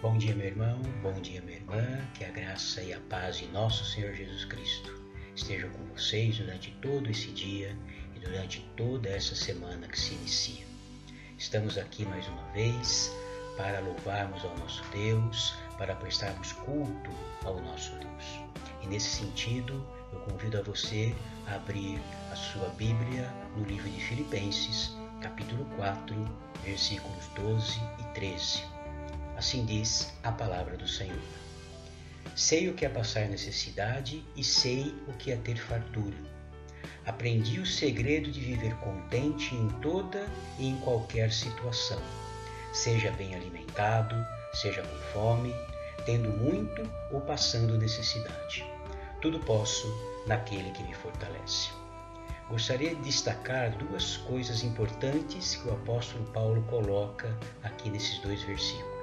Bom dia, meu irmão, bom dia, minha irmã, que a graça e a paz de nosso Senhor Jesus Cristo estejam com vocês durante todo esse dia e durante toda essa semana que se inicia. Estamos aqui mais uma vez para louvarmos ao nosso Deus, para prestarmos culto ao nosso Deus. E nesse sentido, eu convido a você a abrir a sua Bíblia no livro de Filipenses, capítulo 4, versículos 12 e 13. Assim diz a palavra do Senhor. Sei o que é passar necessidade e sei o que é ter fartura. Aprendi o segredo de viver contente em toda e em qualquer situação. Seja bem alimentado, seja com fome, tendo muito ou passando necessidade. Tudo posso naquele que me fortalece. Gostaria de destacar duas coisas importantes que o apóstolo Paulo coloca aqui nesses dois versículos.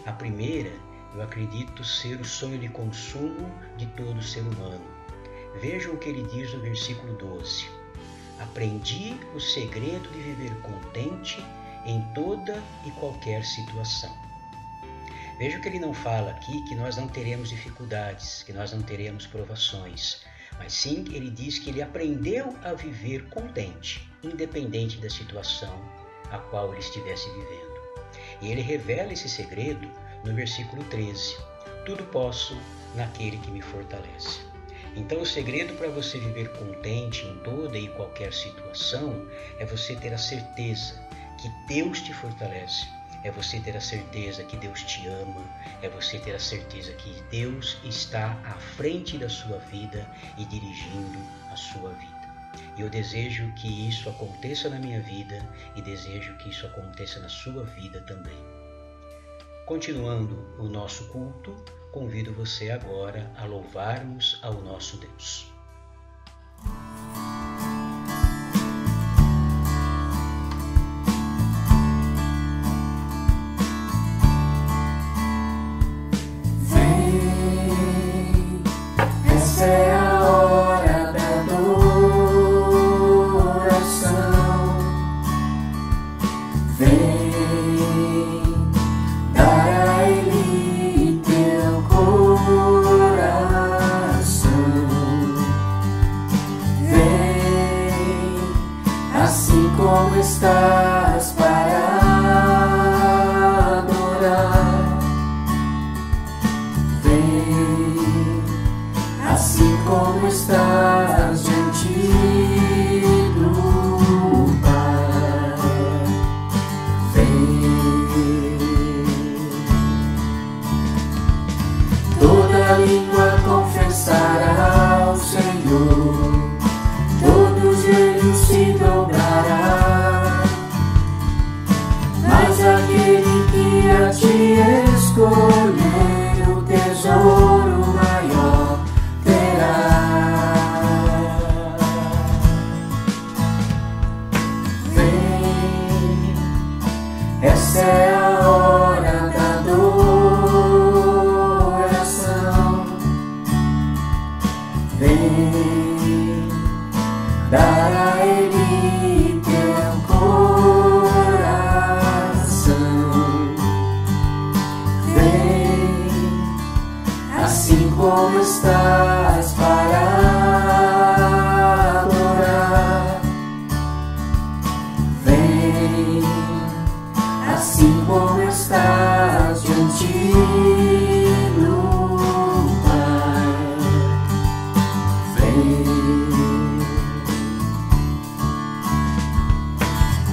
A primeira, eu acredito ser o sonho de consumo de todo ser humano. Vejam o que ele diz no versículo 12. Aprendi o segredo de viver contente em toda e qualquer situação. Vejam que ele não fala aqui que nós não teremos dificuldades, que nós não teremos provações, mas sim ele diz que ele aprendeu a viver contente, independente da situação a qual ele estivesse vivendo. E ele revela esse segredo no versículo 13. Tudo posso naquele que me fortalece. Então o segredo para você viver contente em toda e qualquer situação é você ter a certeza que Deus te fortalece. É você ter a certeza que Deus te ama. É você ter a certeza que Deus está à frente da sua vida e dirigindo a sua vida. E eu desejo que isso aconteça na minha vida e desejo que isso aconteça na sua vida também. Continuando o nosso culto, convido você agora a louvarmos ao nosso Deus. Vem, essa é a hora da adoração. Vem, dar a Ele teu coração. Vem, assim como estás para adorar. Vem, assim como estás diante do Pai. Vem, toda língua confessará ao Senhor, todo joelho se dobrará, mas aquele que a ti escolher, o tesouro maior terá. Vem, essa é a hora da adoração. Vem, dar a Ele teu coração. Vem, assim como estás para adorar. Vem, assim como estás diante do Pai. Vem,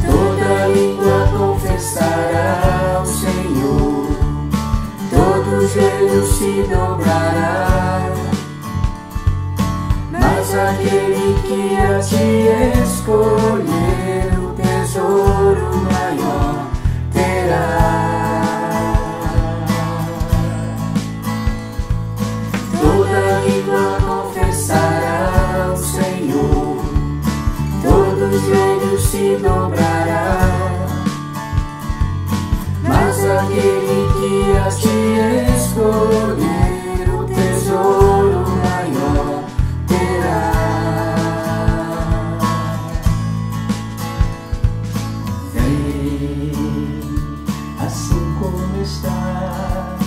toda língua confessará ao Senhor, todo joelho se dobrará, mas aquele que a ti escolher, o tesouro maior terá. Toda língua confessará ao Senhor, todo joelho se dobrará, mas aquele que a ti escolher, o tesouro maior terá. Vem, assim como estás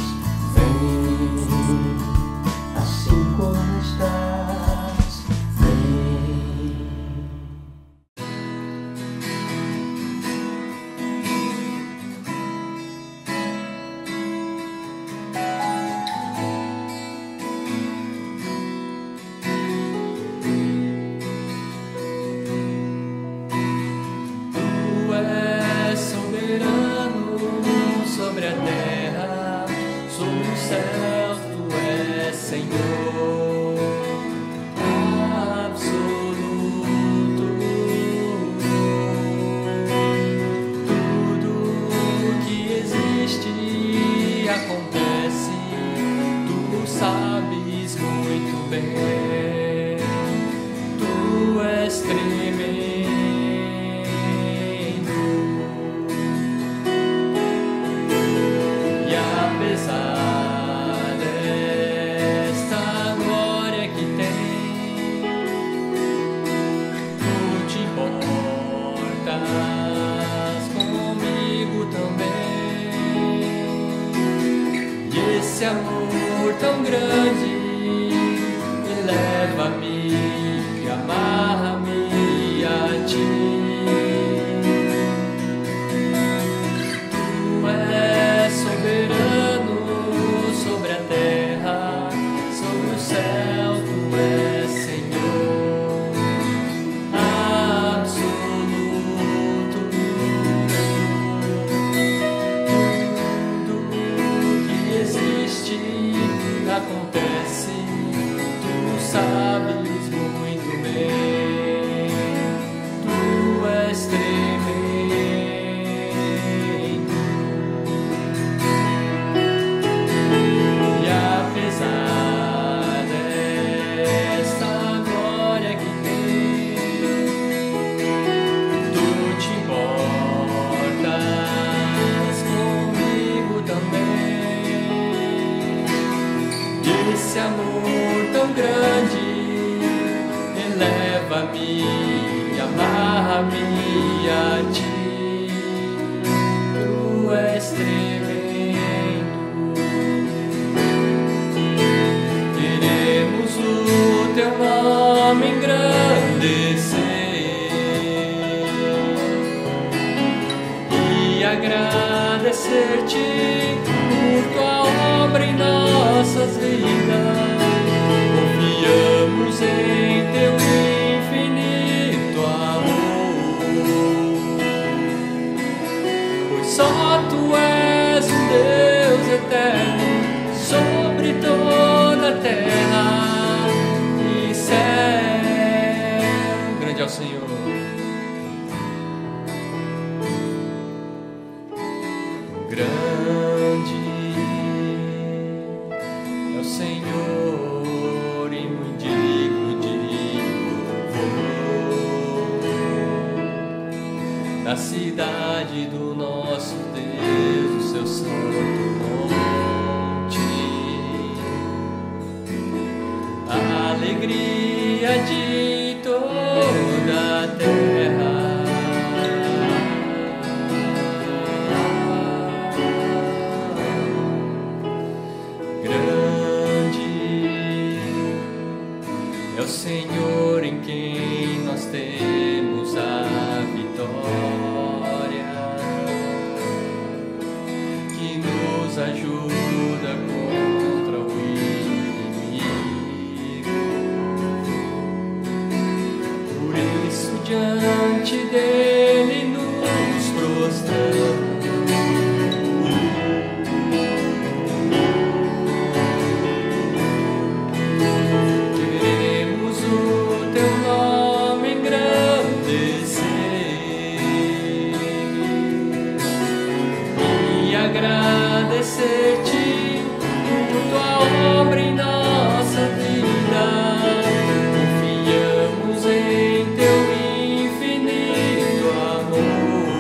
apesar desta glória que tem, tu te importas comigo também. E esse amor tão grande me leva-me e amarra-me a ti. Tu és soberano sobre a terra, sobre o céu, tu és Senhor absoluto. Tudo que existe acontece, tu sabes muito bem. Tu és tremendo. E apesar desta glória que tem, tu te importas comigo também. E esse amor tão grande eleva-me e amarra-me a ti. Tu és tremendo. Queremos o teu nome engrandecer e agradecer-te por tua obra em nossas vidas. Confiamos em teu infinito amor, pois só tu és um Deus eterno sobre toda a terra e céu. Grande é o Senhor. Grande é o Senhor e muito digno de louvor. Da cidade do nosso Deus, o seu santo monte, a alegria de toda a terra. É o Senhor em quem nós temos a vitória, que nos ajuda contra o inimigo. Por isso diante dele nos prostramos. Agradecer-te por tua obra em nossa vida. Confiamos em teu infinito amor,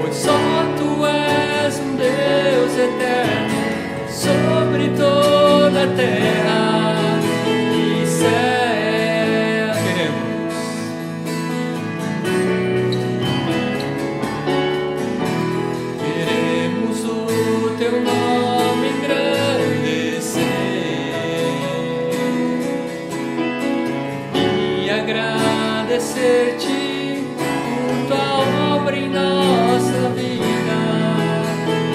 pois só tu és um Deus eterno sobre toda a terra e céu. Queremos teu nome engrandecer e agradecer-te por tua obra em nossa vida.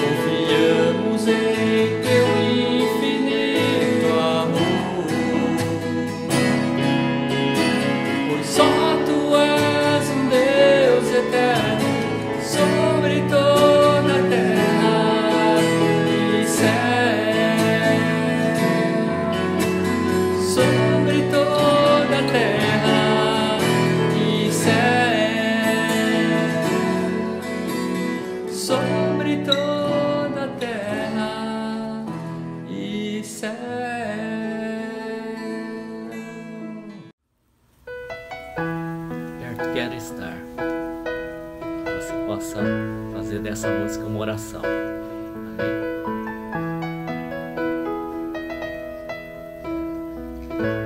Confiamos em teu infinito amor, pois só tu és um Deus eterno sobre toda a terra e céu, sobre toda a terra e céu, sobre toda a terra e céu. Perto quero estar. Você possa fazer dessa música uma oração. Amém.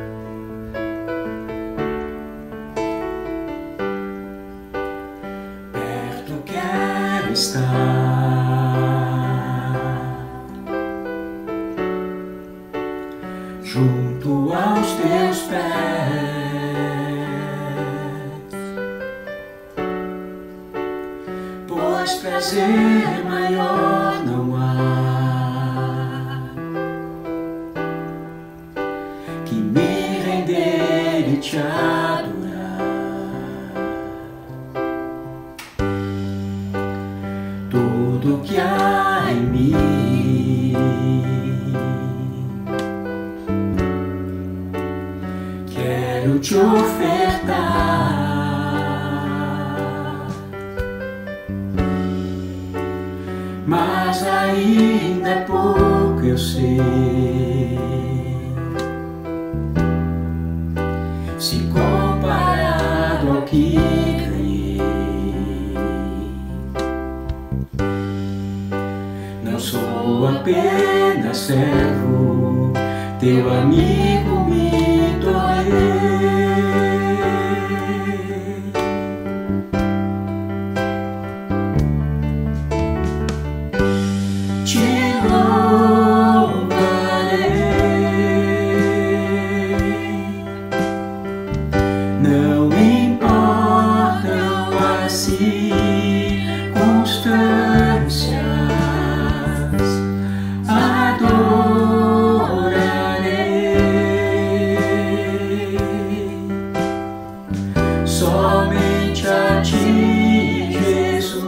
Perto quero estar, junto aos teus pés, pois prazer maior não há que me render e te adorar. Tudo que há em mim quero te ofertar, mas ainda é pouco, eu sei, se comparado ao que ganhei. Não sou apenas servo, teu amigo me tornei. Te louvarei, não importam as circunstâncias, adorarei somente a ti, Jesus.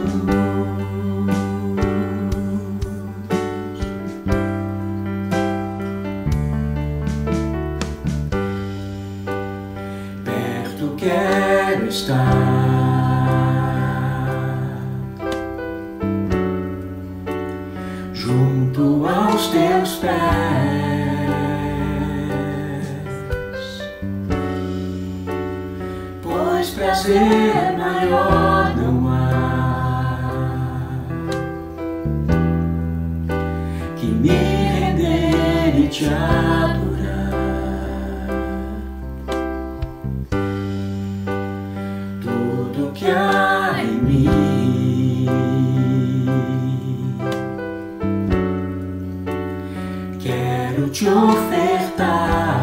Perto quero estar, junto aos teus pés, pois prazer maior não há que me render e te adorar. Tudo que há em mim quero te ofertar,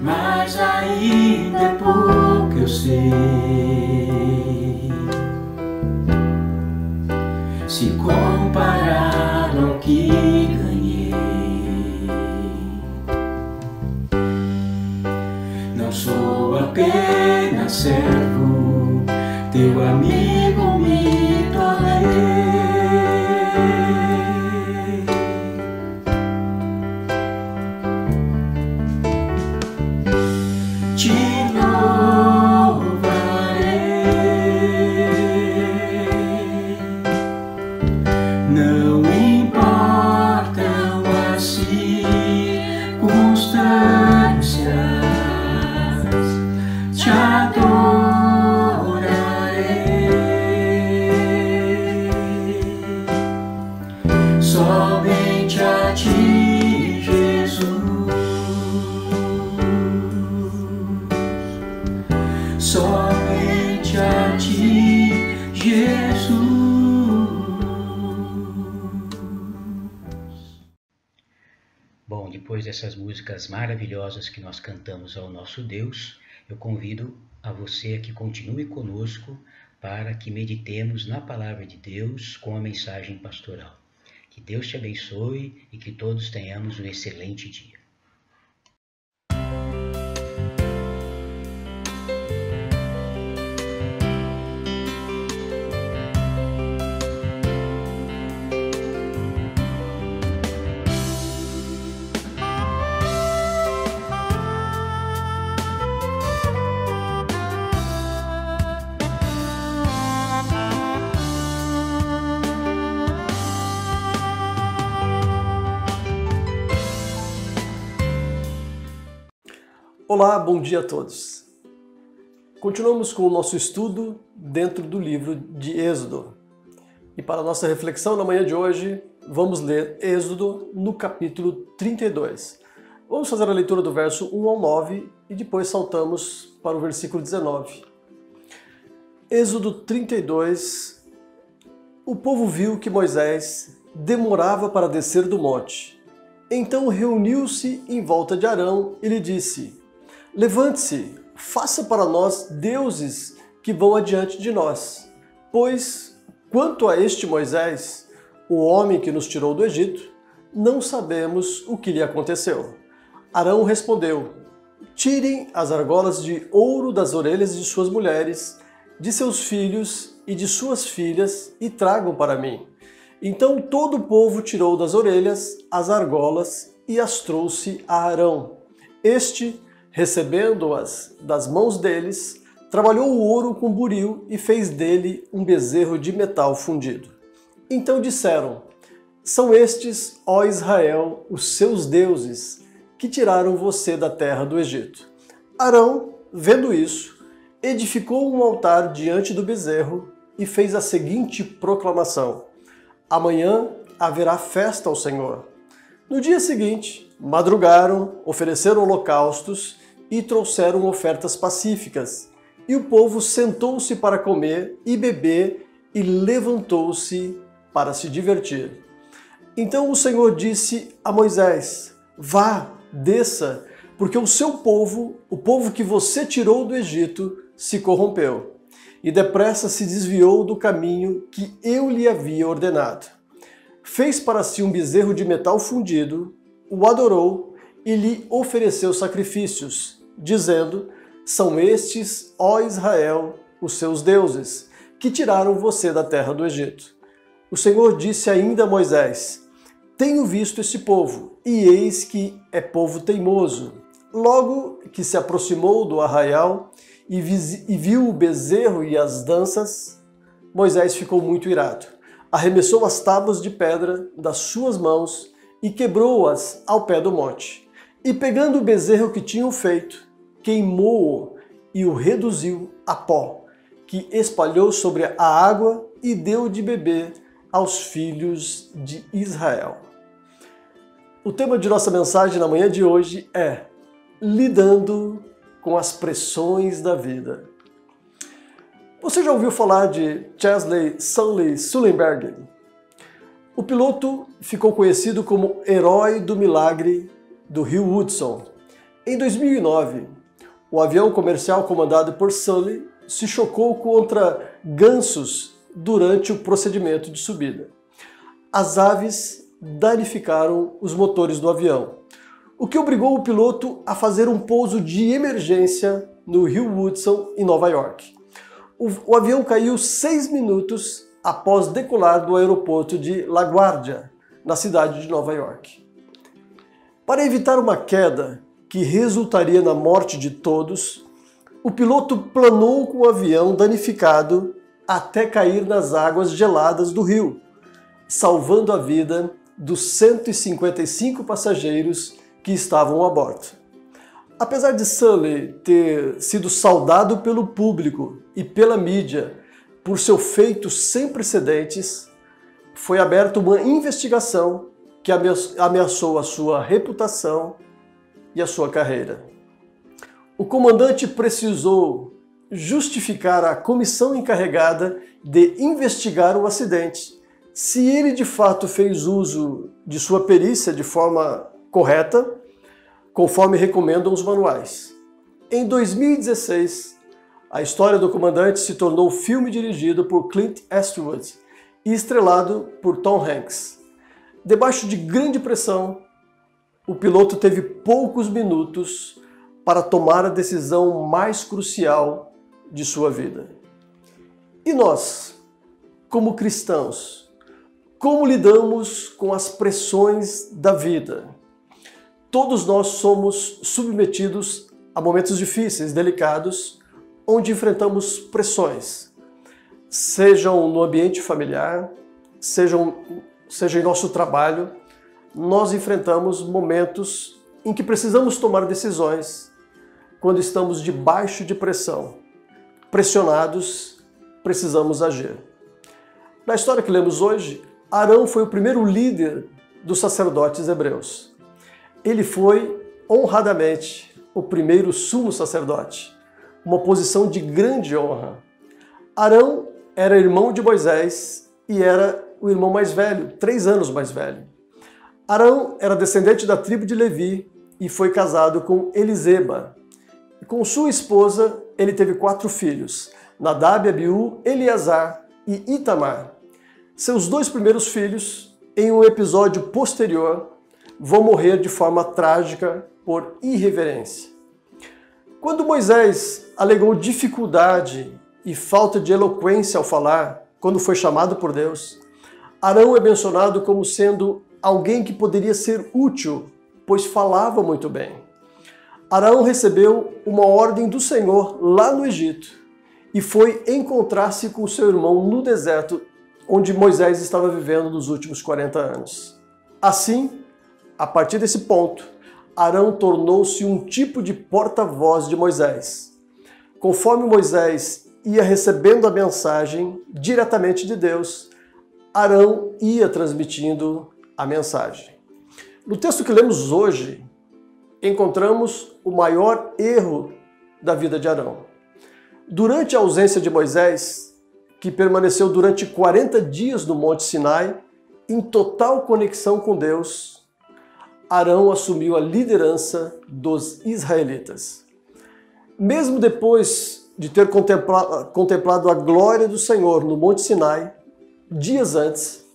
mas ainda é pouco, eu sei, se comparado ao que ganhei. Não sou apenas servo, teu amigo me tornei. Te louvarei, não importam as circunstâncias, te adorarei somente a ti, Jesus. Somente a ti, Jesus. Bom, depois dessas músicas maravilhosas que nós cantamos ao nosso Deus, eu convido a você a que continue conosco para que meditemos na Palavra de Deus com a mensagem pastoral. Que Deus te abençoe e que todos tenhamos um excelente dia. Olá, bom dia a todos. Continuamos com o nosso estudo dentro do livro de Êxodo. E para a nossa reflexão na manhã de hoje, vamos ler Êxodo no capítulo 32. Vamos fazer a leitura do verso 1 ao 9 e depois saltamos para o versículo 19. Êxodo 32. O povo viu que Moisés demorava para descer do monte. Então reuniu-se em volta de Arão e lhe disse: Levante-se, faça para nós deuses que vão adiante de nós. Pois, quanto a este Moisés, o homem que nos tirou do Egito, não sabemos o que lhe aconteceu. Arão respondeu: Tirem as argolas de ouro das orelhas de suas mulheres, de seus filhos e de suas filhas e tragam para mim. Então todo o povo tirou das orelhas as argolas e as trouxe a Arão. Este, recebendo-as das mãos deles, trabalhou o ouro com buril e fez dele um bezerro de metal fundido. Então disseram: São estes, ó Israel, os seus deuses, que tiraram você da terra do Egito. Arão, vendo isso, edificou um altar diante do bezerro e fez a seguinte proclamação: Amanhã haverá festa ao Senhor. No dia seguinte, madrugaram, ofereceram holocaustos e trouxeram ofertas pacíficas. E o povo sentou-se para comer e beber e levantou-se para se divertir. Então o Senhor disse a Moisés: Vá, desça, porque o seu povo, o povo que você tirou do Egito, se corrompeu e depressa se desviou do caminho que eu lhe havia ordenado. Fez para si um bezerro de metal fundido, o adorou e lhe ofereceu sacrifícios, dizendo: São estes, ó Israel, os seus deuses, que tiraram você da terra do Egito. O Senhor disse ainda a Moisés: Tenho visto esse povo, e eis que é povo teimoso. Logo que se aproximou do arraial e viu o bezerro e as danças, Moisés ficou muito irado. Arremessou as tábuas de pedra das suas mãos e quebrou-as ao pé do monte. E pegando o bezerro que tinham feito, queimou-o e o reduziu a pó, que espalhou sobre a água e deu de beber aos filhos de Israel. O tema de nossa mensagem na manhã de hoje é lidando com as pressões da vida. Você já ouviu falar de Chesley Sully Sullenberger? O piloto ficou conhecido como herói do milagre do rio Hudson. Em 2009, o avião comercial comandado por Sully se chocou contra gansos durante o procedimento de subida. As aves danificaram os motores do avião, o que obrigou o piloto a fazer um pouso de emergência no rio Hudson, em Nova York. O avião caiu 6 minutos após decolar do aeroporto de LaGuardia, na cidade de Nova York. Para evitar uma queda que resultaria na morte de todos, o piloto planou com o avião danificado até cair nas águas geladas do rio, salvando a vida dos 155 passageiros que estavam a bordo. Apesar de Sully ter sido saudado pelo público e pela mídia por seu feito sem precedentes, foi aberta uma investigação que ameaçou a sua reputação e a sua carreira. O comandante precisou justificar à comissão encarregada de investigar o acidente se ele de fato fez uso de sua perícia de forma correta, conforme recomendam os manuais. Em 2016, a história do comandante se tornou filme dirigido por Clint Eastwood e estrelado por Tom Hanks. Debaixo de grande pressão, o piloto teve poucos minutos para tomar a decisão mais crucial de sua vida. E nós, como cristãos, como lidamos com as pressões da vida? Todos nós somos submetidos a momentos difíceis, delicados, onde enfrentamos pressões, sejam no ambiente familiar, seja em nosso trabalho. Nós enfrentamos momentos em que precisamos tomar decisões quando estamos debaixo de pressão. pressionados, precisamos agir. Na história que lemos hoje, Arão foi o primeiro líder dos sacerdotes hebreus. Ele foi, honradamente, o primeiro sumo sacerdote, uma posição de grande honra. Arão era irmão de Moisés e era o irmão mais velho, 3 anos mais velho. Arão era descendente da tribo de Levi e foi casado com Eliseba. E com sua esposa, ele teve 4 filhos, Nadab, Abiú, Eleazar e Itamar. Seus 2 primeiros filhos, em um episódio posterior, vão morrer de forma trágica por irreverência. Quando Moisés alegou dificuldade e falta de eloquência ao falar, quando foi chamado por Deus, Arão é mencionado como sendo alguém que poderia ser útil, pois falava muito bem. Arão recebeu uma ordem do Senhor lá no Egito e foi encontrar-se com seu irmão no deserto, onde Moisés estava vivendo nos últimos 40 anos. Assim, a partir desse ponto, Arão tornou-se um tipo de porta-voz de Moisés. Conforme Moisés ia recebendo a mensagem diretamente de Deus, Arão ia transmitindo a mensagem. No texto que lemos hoje, encontramos o maior erro da vida de Arão. Durante a ausência de Moisés, que permaneceu durante 40 dias no Monte Sinai, em total conexão com Deus, Arão assumiu a liderança dos israelitas. Mesmo depois de ter contemplado a glória do Senhor no Monte Sinai, dias antes,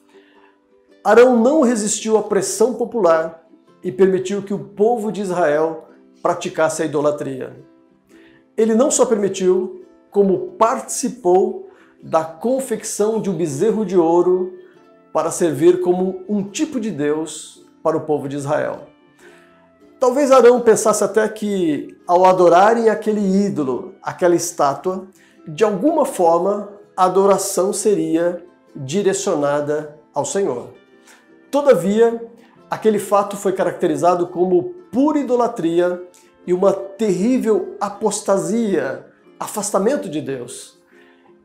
Arão não resistiu à pressão popular e permitiu que o povo de Israel praticasse a idolatria. Ele não só permitiu, como participou da confecção de um bezerro de ouro para servir como um tipo de Deus para o povo de Israel. Talvez Arão pensasse até que, ao adorarem aquele ídolo, aquela estátua, de alguma forma a adoração seria direcionada ao Senhor. Todavia, aquele fato foi caracterizado como pura idolatria e uma terrível apostasia, afastamento de Deus.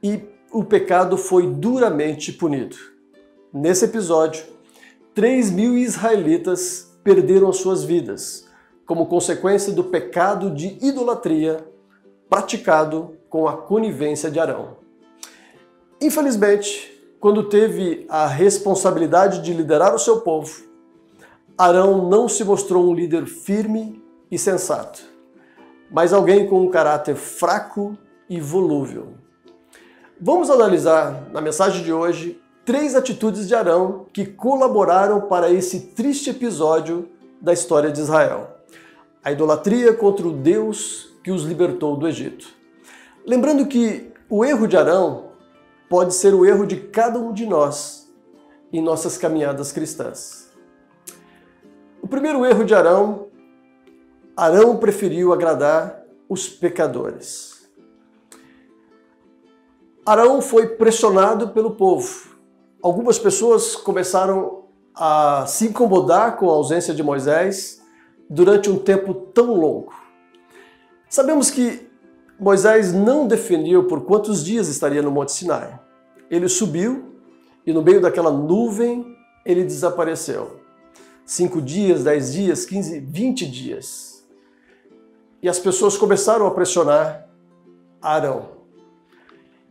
E o pecado foi duramente punido. Nesse episódio, 3.000 israelitas perderam as suas vidas, como consequência do pecado de idolatria praticado com a conivência de Arão. Infelizmente, quando teve a responsabilidade de liderar o seu povo, Arão não se mostrou um líder firme e sensato, mas alguém com um caráter fraco e volúvel. Vamos analisar, na mensagem de hoje, 3 atitudes de Arão que colaboraram para esse triste episódio da história de Israel. A idolatria contra o Deus que os libertou do Egito. Lembrando que o erro de Arão pode ser o erro de cada um de nós em nossas caminhadas cristãs. O primeiro erro de Arão, Arão preferiu agradar os pecadores. Arão foi pressionado pelo povo. Algumas pessoas começaram a se incomodar com a ausência de Moisés durante um tempo tão longo. Sabemos que Moisés não definiu por quantos dias estaria no Monte Sinai. Ele subiu e no meio daquela nuvem ele desapareceu. 5 dias, 10 dias, 15, 20 dias. E as pessoas começaram a pressionar Arão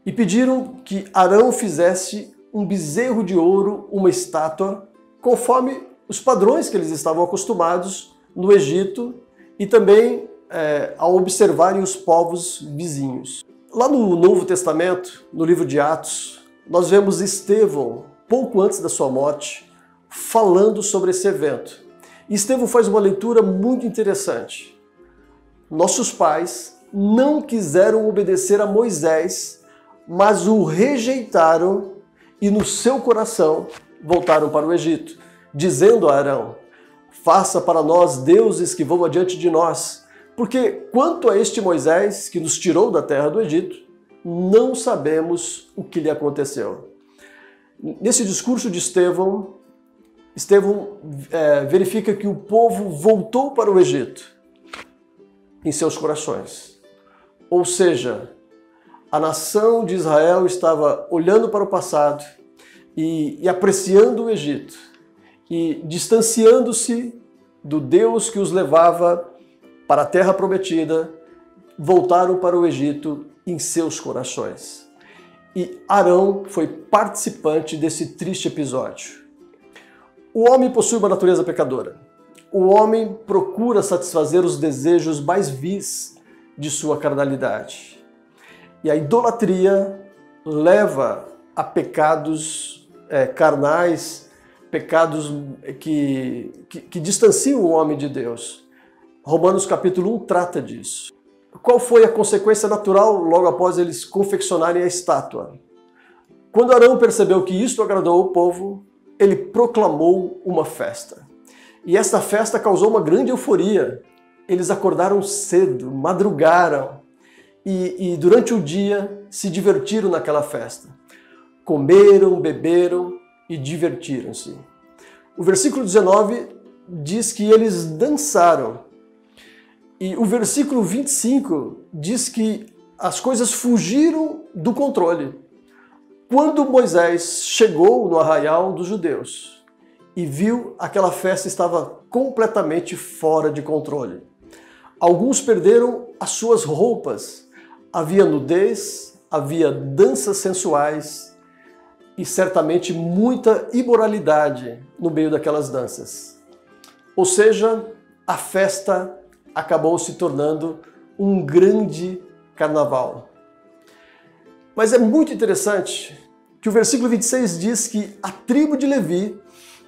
e pediram que Arão fizesse um bezerro de ouro, uma estátua, conforme os padrões que eles estavam acostumados no Egito e também ao observarem os povos vizinhos. Lá no Novo Testamento, no livro de Atos, nós vemos Estevão, pouco antes da sua morte, falando sobre esse evento. E Estevão faz uma leitura muito interessante. Nossos pais não quiseram obedecer a Moisés, mas o rejeitaram e no seu coração voltaram para o Egito, dizendo a Arão: faça para nós deuses que vão adiante de nós, porque quanto a este Moisés que nos tirou da terra do Egito, não sabemos o que lhe aconteceu. Nesse discurso de Estevão verifica que o povo voltou para o Egito em seus corações. Ou seja, A nação de Israel estava olhando para o passado e apreciando o Egito e distanciando-se do Deus que os levava para a terra prometida, voltaram para o Egito em seus corações. E Arão foi participante desse triste episódio. O homem possui uma natureza pecadora. O homem procura satisfazer os desejos mais vis de sua carnalidade. E a idolatria leva a pecados carnais, pecados que distanciam o homem de Deus. Romanos capítulo 1 trata disso. Qual foi a consequência natural logo após eles confeccionarem a estátua? Quando Arão percebeu que isto agradou o povo, ele proclamou uma festa. E esta festa causou uma grande euforia. Eles acordaram cedo, madrugaram e durante o dia se divertiram naquela festa. Comeram, beberam e divertiram-se. O versículo 19 diz que eles dançaram. E o versículo 25 diz que as coisas fugiram do controle. Quando Moisés chegou no arraial dos judeus e viu aquela festa estava completamente fora de controle. Alguns perderam as suas roupas. Havia nudez, havia danças sensuais e certamente muita imoralidade no meio daquelas danças. Ou seja, a festa acabou se tornando um grande carnaval. Mas é muito interessante que o versículo 26 diz que a tribo de Levi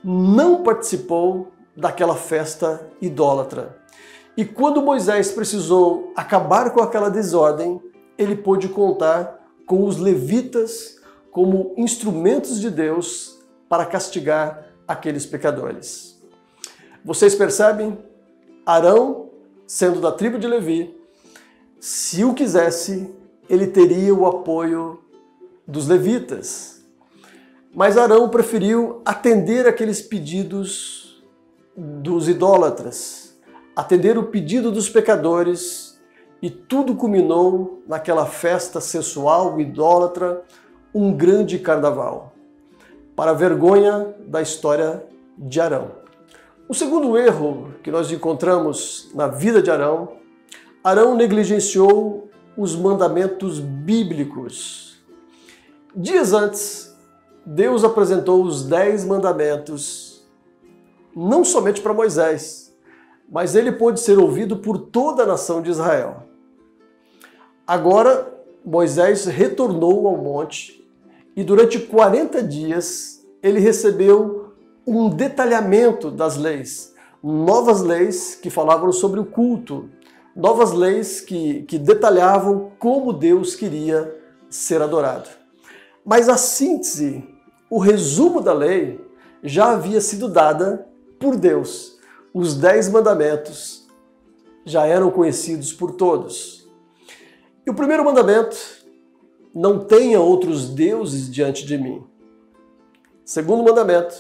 não participou daquela festa idólatra. E quando Moisés precisou acabar com aquela desordem, ele pôde contar com os levitas como instrumentos de Deus para castigar aqueles pecadores. Vocês percebem? Arão, sendo da tribo de Levi, se o quisesse, ele teria o apoio dos levitas. Mas Arão preferiu atender aqueles pedidos dos idólatras, atender o pedido dos pecadores, e tudo culminou naquela festa sensual, idólatra, um grande carnaval, para a vergonha da história de Arão. O segundo erro que nós encontramos na vida de Arão, Arão negligenciou os mandamentos bíblicos. Dias antes, Deus apresentou os 10 mandamentos, não somente para Moisés, mas ele pôde ser ouvido por toda a nação de Israel. Agora, Moisés retornou ao monte e durante 40 dias ele recebeu um detalhamento das leis, novas leis que falavam sobre o culto, novas leis que detalhavam como Deus queria ser adorado. Mas a síntese, o resumo da lei já havia sido dada por Deus. Os 10 mandamentos já eram conhecidos por todos. E o primeiro mandamento, não tenha outros deuses diante de mim. Segundo mandamento,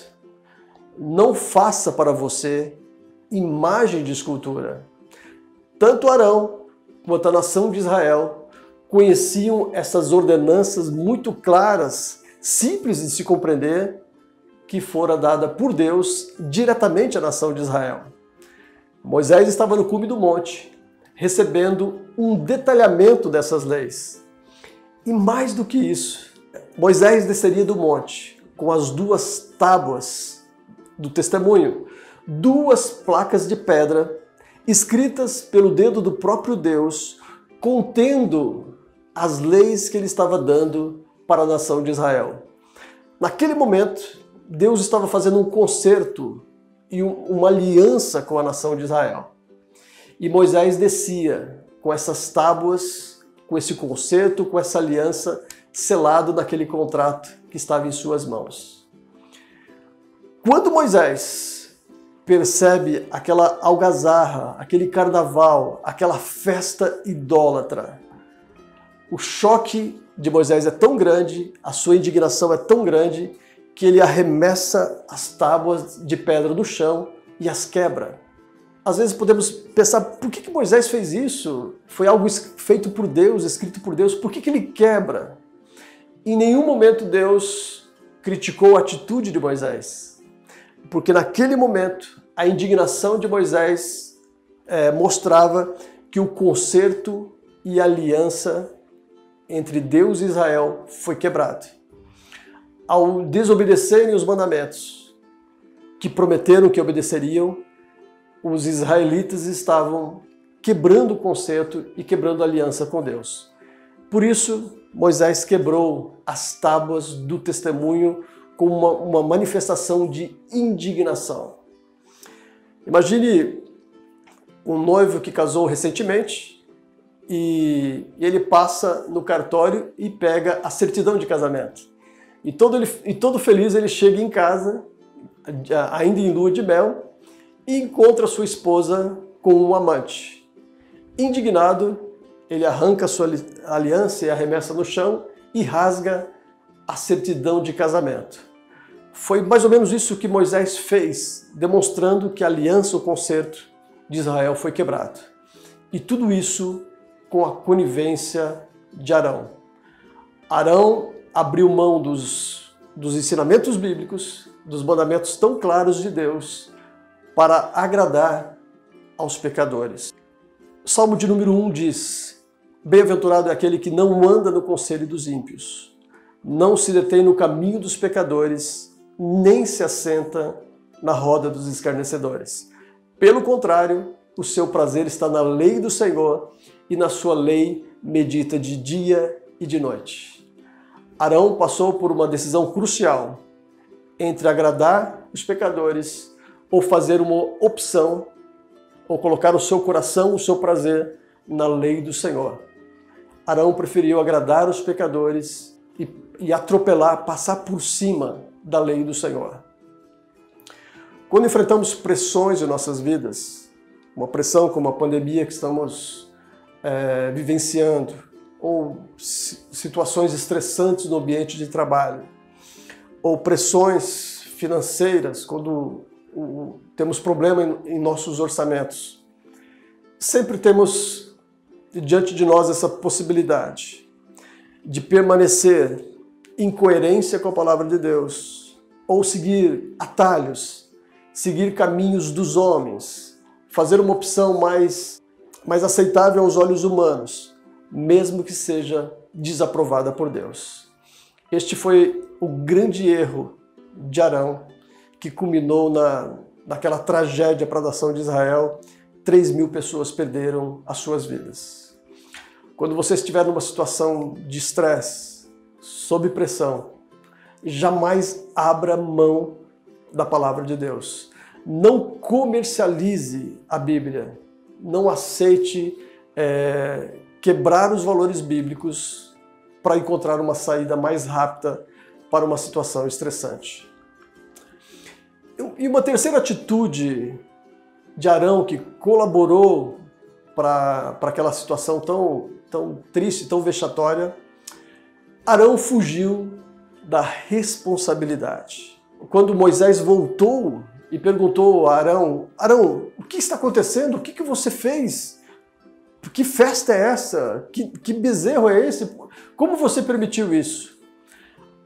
não faça para você imagem de escultura. Tanto Arão quanto a nação de Israel conheciam essas ordenanças muito claras, simples de se compreender, que fora dada por Deus diretamente à nação de Israel. Moisés estava no cume do monte, recebendo um detalhamento dessas leis. E mais do que isso, Moisés desceria do monte com as 2 tábuas do testemunho, 2 placas de pedra escritas pelo dedo do próprio Deus, contendo as leis que ele estava dando para a nação de Israel. Naquele momento, Deus estava fazendo um concerto e uma aliança com a nação de Israel. E Moisés descia com essas tábuas, com esse concerto, com essa aliança, selado naquele contrato que estava em suas mãos. Quando Moisés percebe aquela algazarra, aquele carnaval, aquela festa idólatra, o choque de Moisés é tão grande, a sua indignação é tão grande, que ele arremessa as tábuas de pedra do chão e as quebra. Às vezes podemos pensar, por que Moisés fez isso? Foi algo feito por Deus, escrito por Deus, por que ele quebra? Em nenhum momento Deus criticou a atitude de Moisés, porque naquele momento a indignação de Moisés mostrava que o concerto e a aliança entre Deus e Israel foi quebrado. Ao desobedecerem os mandamentos que prometeram que obedeceriam, os israelitas estavam quebrando o concerto e quebrando a aliança com Deus. Por isso, Moisés quebrou as tábuas do testemunho com uma manifestação de indignação. Imagine um noivo que casou recentemente e ele passa no cartório e pega a certidão de casamento. E todo feliz ele chega em casa, ainda em lua de mel, e encontra sua esposa com um amante. Indignado, ele arranca sua aliança e arremessa no chão e rasga a certidão de casamento. Foi mais ou menos isso que Moisés fez, demonstrando que a aliança, o concerto de Israel foi quebrado. E tudo isso com a conivência de Arão. Arão abriu mão dos ensinamentos bíblicos, dos mandamentos tão claros de Deus, para agradar aos pecadores. Salmo de número 1 diz: bem-aventurado é aquele que não anda no conselho dos ímpios, não se detém no caminho dos pecadores, nem se assenta na roda dos escarnecedores. Pelo contrário, o seu prazer está na lei do Senhor, e na sua lei medita de dia e de noite. Arão passou por uma decisão crucial entre agradar os pecadores ou fazer uma opção, ou colocar o seu coração, o seu prazer na lei do Senhor. Arão preferiu agradar os pecadores e atropelar, passar por cima da lei do Senhor. Quando enfrentamos pressões em nossas vidas, uma pressão como a pandemia que estamos vivenciando, ou situações estressantes no ambiente de trabalho, ou pressões financeiras, quando temos problema em nossos orçamentos, sempre temos diante de nós essa possibilidade de permanecer em coerência com a palavra de Deus, ou seguir atalhos, seguir caminhos dos homens, fazer uma opção mais aceitável aos olhos humanos, mesmo que seja desaprovada por Deus. Este foi o grande erro de Arão, que culminou naquela tragédia para a nação de Israel. 3.000 pessoas perderam as suas vidas. Quando você estiver numa situação de estresse, sob pressão, jamais abra mão da palavra de Deus. Não comercialize a Bíblia. Não aceite quebrar os valores bíblicos para encontrar uma saída mais rápida para uma situação estressante. E uma terceira atitude de Arão que colaborou para aquela situação tão triste, tão vexatória, Arão fugiu da responsabilidade. Quando Moisés voltou e perguntou a Arão: Arão, o que está acontecendo? O que você fez? Que festa é essa? Que bezerro é esse? Como você permitiu isso?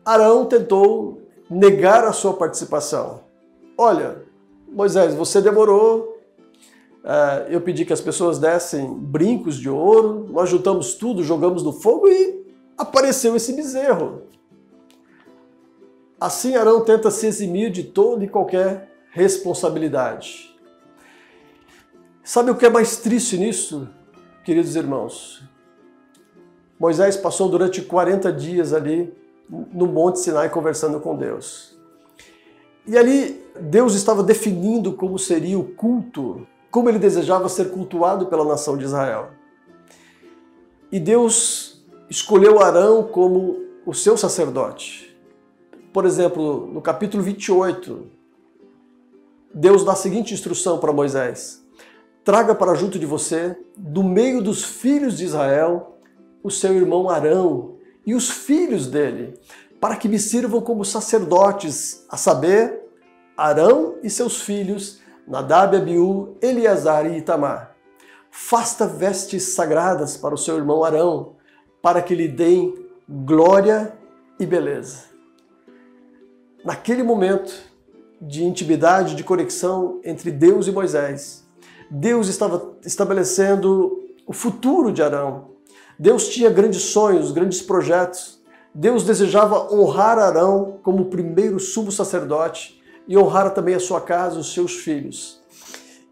Arão tentou negar a sua participação. Olha, Moisés, você demorou, eu pedi que as pessoas dessem brincos de ouro, nós juntamos tudo, jogamos no fogo e apareceu esse bezerro. Assim Arão tenta se eximir de toda e qualquer responsabilidade. Sabe o que é mais triste nisso, queridos irmãos? Moisés passou durante 40 dias ali no Monte Sinai conversando com Deus. E ali Deus estava definindo como seria o culto, como ele desejava ser cultuado pela nação de Israel. E Deus escolheu Arão como o seu sacerdote. Por exemplo, no capítulo 28, Deus dá a seguinte instrução para Moisés: traga para junto de você, do meio dos filhos de Israel, o seu irmão Arão e os filhos dele, para que me sirvam como sacerdotes, a saber, Arão e seus filhos, Nadab, Abiú, Eleazar e Itamar. Faça vestes sagradas para o seu irmão Arão, para que lhe deem glória e beleza. Naquele momento de intimidade, de conexão entre Deus e Moisés, Deus estava estabelecendo o futuro de Arão. Deus tinha grandes sonhos, grandes projetos. Deus desejava honrar Arão como o primeiro sumo sacerdote e honrar também a sua casa, os seus filhos.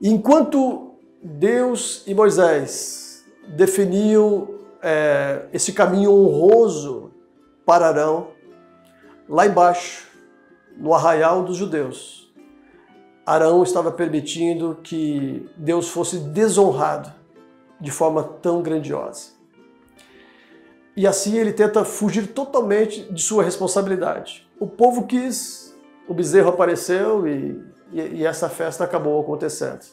E enquanto Deus e Moisés definiam esse caminho honroso para Arão, lá embaixo, no arraial dos judeus, Arão estava permitindo que Deus fosse desonrado de forma tão grandiosa. E assim ele tenta fugir totalmente de sua responsabilidade. O povo quis, o bezerro apareceu e essa festa acabou acontecendo.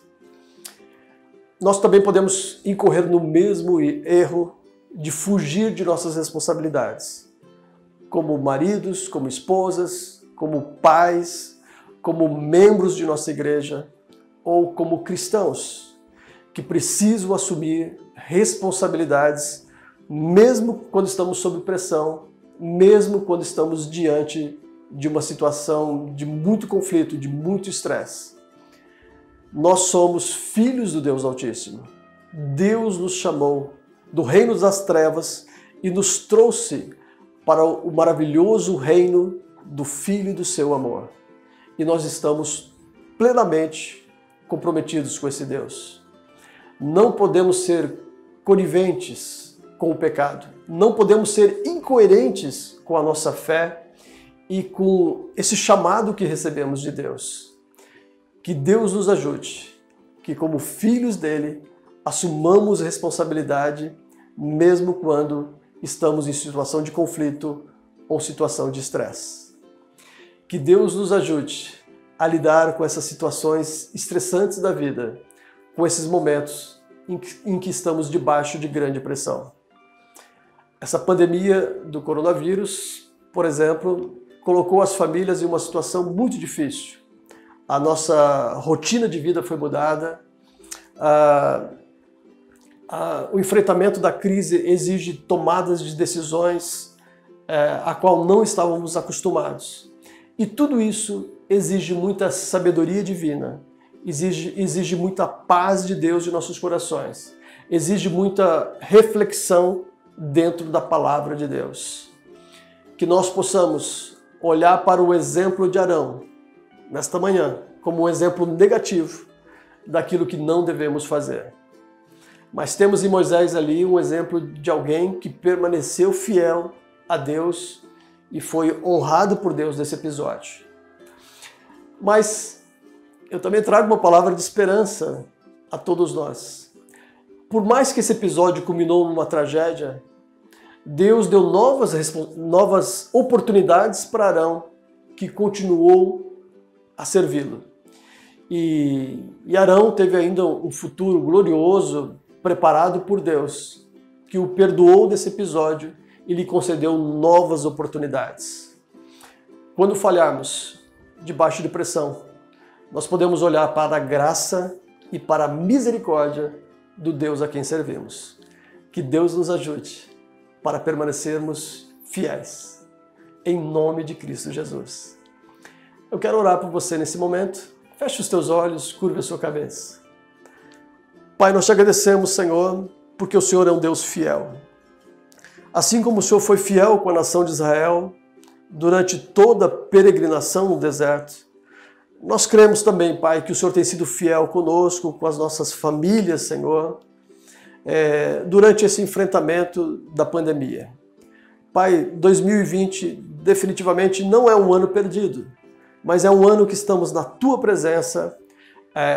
Nós também podemos incorrer no mesmo erro de fugir de nossas responsabilidades, como maridos, como esposas, como pais, como membros de nossa igreja ou como cristãos que precisam assumir responsabilidades mesmo quando estamos sob pressão, mesmo quando estamos diante de uma situação de muito conflito, de muito estresse. Nós somos filhos do Deus Altíssimo. Deus nos chamou do reino das trevas e nos trouxe para o maravilhoso reino do Filho do seu amor. E nós estamos plenamente comprometidos com esse Deus. Não podemos ser coniventes com o pecado. Não podemos ser incoerentes com a nossa fé e com esse chamado que recebemos de Deus. Que Deus nos ajude, que como filhos dele, assumamos responsabilidade mesmo quando estamos em situação de conflito ou situação de estresse. Que Deus nos ajude a lidar com essas situações estressantes da vida, com esses momentos em que estamos debaixo de grande pressão. Essa pandemia do coronavírus, por exemplo, colocou as famílias em uma situação muito difícil. A nossa rotina de vida foi mudada, o enfrentamento da crise exige tomadas de decisões a qual não estávamos acostumados. E tudo isso exige muita sabedoria divina, exige muita paz de Deus em nossos corações, exige muita reflexão dentro da palavra de Deus. Que nós possamos olhar para o exemplo de Arão nesta manhã como um exemplo negativo daquilo que não devemos fazer. Mas temos em Moisés ali um exemplo de alguém que permaneceu fiel a Deus e foi honrado por Deus nesse episódio. Mas eu também trago uma palavra de esperança a todos nós. Por mais que esse episódio culminou numa tragédia, Deus deu novas oportunidades para Arão, que continuou a servi-lo. E Arão teve ainda um futuro glorioso preparado por Deus, que o perdoou desse episódio e lhe concedeu novas oportunidades. Quando falharmos debaixo de pressão, nós podemos olhar para a graça e para a misericórdia do Deus a quem servimos. Que Deus nos ajude para permanecermos fiéis, em nome de Cristo Jesus. Eu quero orar por você nesse momento. Feche os teus olhos, curva a sua cabeça. Pai, nós te agradecemos, Senhor, porque o Senhor é um Deus fiel. Assim como o Senhor foi fiel com a nação de Israel durante toda a peregrinação no deserto, nós cremos também, Pai, que o Senhor tem sido fiel conosco, com as nossas famílias, Senhor, durante esse enfrentamento da pandemia. Pai, 2020 definitivamente não é um ano perdido, mas é um ano que estamos na Tua presença,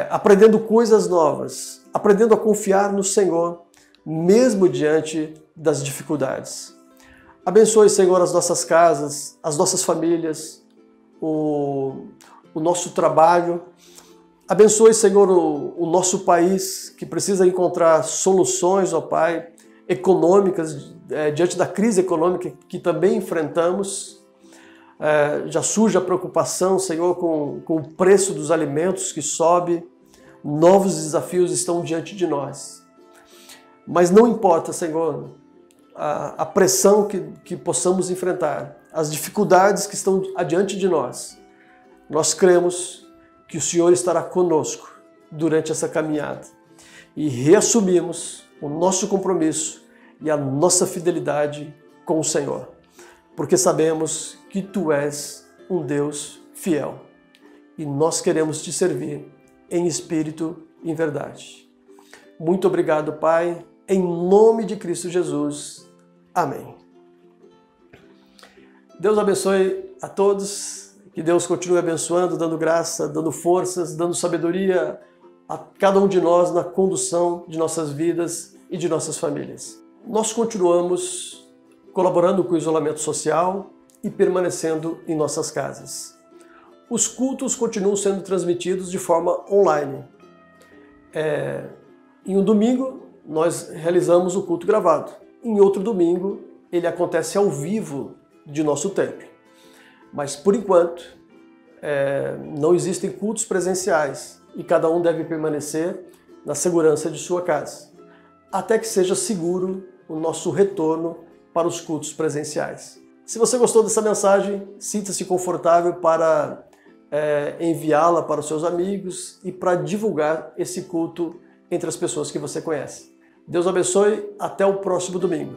aprendendo coisas novas, aprendendo a confiar no Senhor, mesmo diante das dificuldades. Abençoe, Senhor, as nossas casas, as nossas famílias, o nosso trabalho. Abençoe, Senhor, o nosso país, que precisa encontrar soluções, ó Pai, econômicas, diante da crise econômica que também enfrentamos. Já surge a preocupação, Senhor, com o preço dos alimentos que sobe. Novos desafios estão diante de nós. Mas não importa, Senhor, a pressão que possamos enfrentar, as dificuldades que estão adiante de nós. Nós cremos que o Senhor estará conosco durante essa caminhada e reassumimos o nosso compromisso e a nossa fidelidade com o Senhor, porque sabemos que Tu és um Deus fiel e nós queremos Te servir em espírito e em verdade. Muito obrigado, Pai, em nome de Cristo Jesus. Amém. Deus abençoe a todos, que Deus continue abençoando, dando graça, dando forças, dando sabedoria a cada um de nós na condução de nossas vidas e de nossas famílias. Nós continuamos colaborando com o isolamento social e permanecendo em nossas casas. Os cultos continuam sendo transmitidos de forma online. Em um domingo, nós realizamos o culto gravado. Em outro domingo, ele acontece ao vivo de nosso templo. Mas, por enquanto, não existem cultos presenciais e cada um deve permanecer na segurança de sua casa, até que seja seguro o nosso retorno para os cultos presenciais. Se você gostou dessa mensagem, sinta-se confortável para enviá-la para os seus amigos e para divulgar esse culto entre as pessoas que você conhece. Deus abençoe, até o próximo domingo.